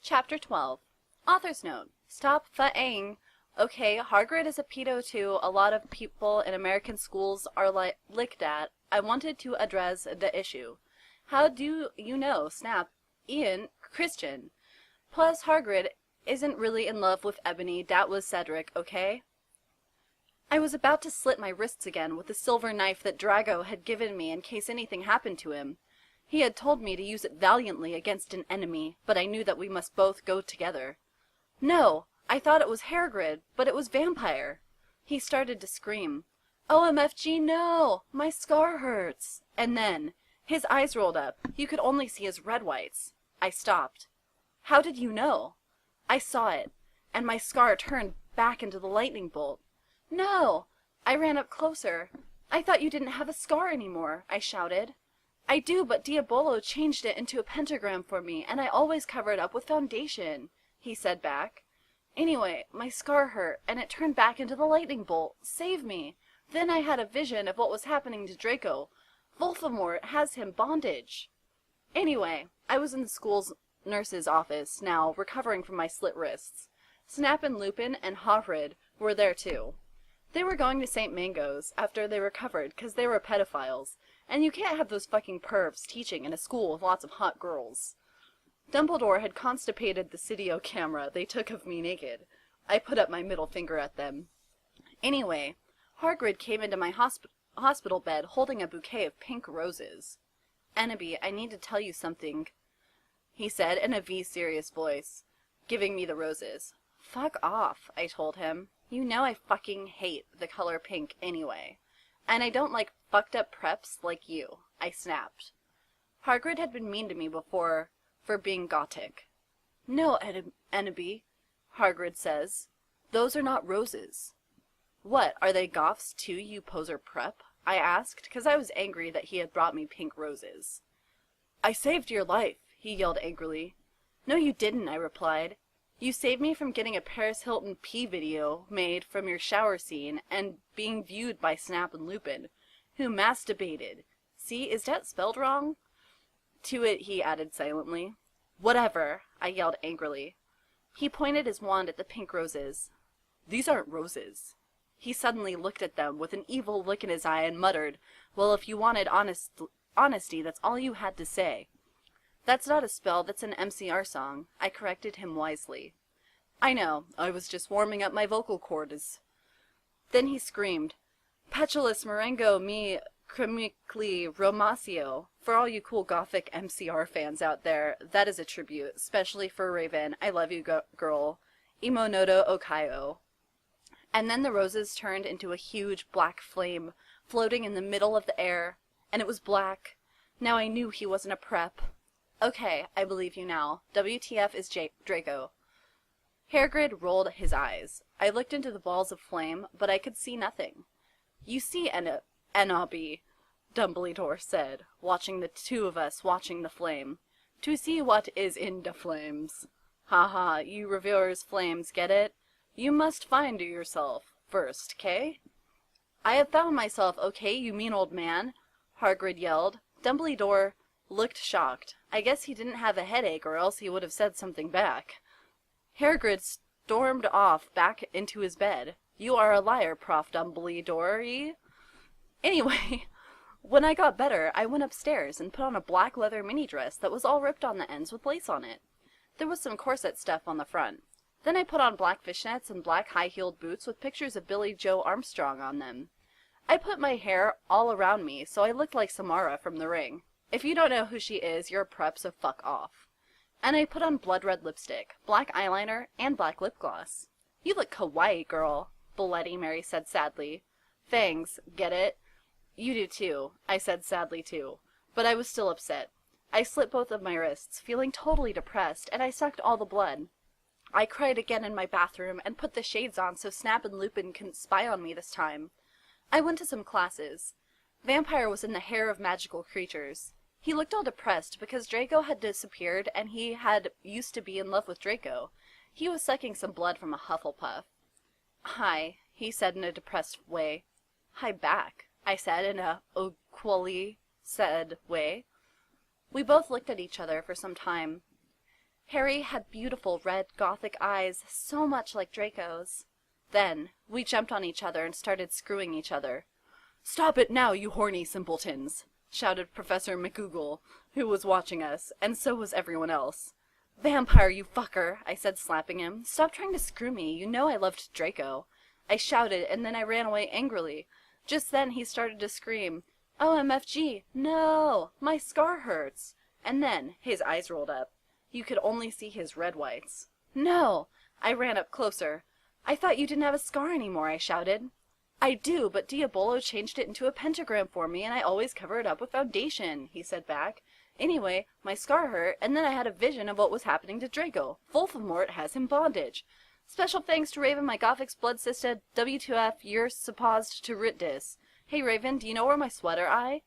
Chapter 12. Author's Note. Stop fa-ing. Okay, Hagrid is a pedo too. A lot of people in American schools are licked at. I wanted to address the issue. How do you know? Snap. Ian. Christian. Plus, Hagrid isn't really in love with Ebony. That was Cedric, okay? I was about to slit my wrists again with the silver knife that Drago had given me in case anything happened to him. He had told me to use it valiantly against an enemy, but I knew that we must both go together. No, I thought it was Hagrid, but it was Vampire. He started to scream. OMFG, no! My scar hurts! And then, his eyes rolled up. You could only see his red whites. I stopped. How did you know? I saw it, and my scar turned back into the lightning bolt. No! I ran up closer. I thought you didn't have a scar anymore, I shouted. I do, but Diabolo changed it into a pentagram for me, and I always cover it up with foundation, he said back. Anyway, my scar hurt, and it turned back into the lightning bolt. Save me! Then I had a vision of what was happening to Draco. Voldemort has him bondage. Anyway, I was in the school's nurse's office now, recovering from my slit wrists. Snap and Lupin and Hagrid were there too. They were going to St. Mango's after they recovered because they were pedophiles, and you can't have those fucking pervs teaching in a school with lots of hot girls. Dumbledore had constipated the Sidio camera they took of me naked. I put up my middle finger at them. Anyway, Hagrid came into my hospital bed holding a bouquet of pink roses. Annabie, I need to tell you something, he said in a V-serious voice, giving me the roses. Fuck off, I told him. You know I fucking hate the color pink anyway. And I don't like fucked up prepz like you, I snapped. Hagrid had been mean to me before for being gothic. No, Annabie, Hagrid says. Those are not roses. What, are they goffs too, you poser prep? I asked, because I was angry that he had brought me pink roses. I saved your life, he yelled angrily. No, you didn't, I replied. You saved me from getting a Paris Hilton pee video made from your shower scene and being viewed by Snap and Lupin, who masturbated. See, is that spelled wrong? To it, he added silently. Whatever, I yelled angrily. He pointed his wand at the pink roses. These aren't roses. He suddenly looked at them with an evil look in his eye and muttered, well, if you wanted honesty, that's all you had to say. That's not a spell, that's an MCR song. I corrected him wisely. I know, I was just warming up my vocal cords. Then he screamed, Petulus Marengo mi crimically romacio. For all you cool gothic MCR fans out there, that is a tribute, especially for Raven. I love you, girl. Imonoto Okayo. And then the roses turned into a huge black flame, floating in the middle of the air, and it was black. Now I knew he wasn't a prep. Okay, I believe you now. WTF is Draco. Hagrid rolled his eyes. I looked into the balls of flame, but I could see nothing. You see, Annabie, Dumbledore said, watching the two of us watching the flame. To see what is in the flames. Ha ha, you reviewers flames, get it? You must find yourself first, 'kay? I have found myself, okay, you mean old man, Hagrid yelled. Dumbledore looked shocked. I guess he didn't have a headache or else he would have said something back. Hagrid stormed off back into his bed. You are a liar, Prof. Dumbledore. Anyway, when I got better, I went upstairs and put on a black leather mini dress that was all ripped on the ends with lace on it. There was some corset stuff on the front. Then I put on black fishnets and black high-heeled boots with pictures of Billy Joe Armstrong on them. I put my hair all around me so I looked like Samara from The Ring. If you don't know who she is, you're a prep, so fuck off. And I put on blood red lipstick, black eyeliner, and black lip gloss. You look kawaii, girl, Bloody Mary said sadly. Fangs, get it? You do too, I said sadly too. But I was still upset. I slit both of my wrists, feeling totally depressed, and I sucked all the blood. I cried again in my bathroom and put the shades on so Snap and Lupin couldn't spy on me this time. I went to some classes. Vampire was in the hair of magical creatures. He looked all depressed because Draco had disappeared and he had used to be in love with Draco. He was sucking some blood from a Hufflepuff. Hi, he said in a depressed way. Hi back, I said in a equally sad way. We both looked at each other for some time. Harry had beautiful red Gothic eyes, so much like Draco's. Then we jumped on each other and started screwing each other. "Stop it now, you horny simpletons!" shouted Professor McGoogle, who was watching us, and so was everyone else. "Vampire, you fucker," I said, slapping him. "Stop trying to screw me. You know I loved Draco." I shouted, and then I ran away angrily. Just then he started to scream, "OMFG, no! My scar hurts!" And then his eyes rolled up. You could only see his red whites. "No!" I ran up closer. "I thought you didn't have a scar anymore," I shouted. "I do, but Diabolo changed it into a pentagram for me, and I always cover it up with foundation," he said back. "Anyway, my scar hurt, and then I had a vision of what was happening to Draco. Voldemort has him bondage. Special thanks to Raven, my Gothic's blood sister, W2F, you're supposed to writ this. Hey Raven, do you know where my sweater I?"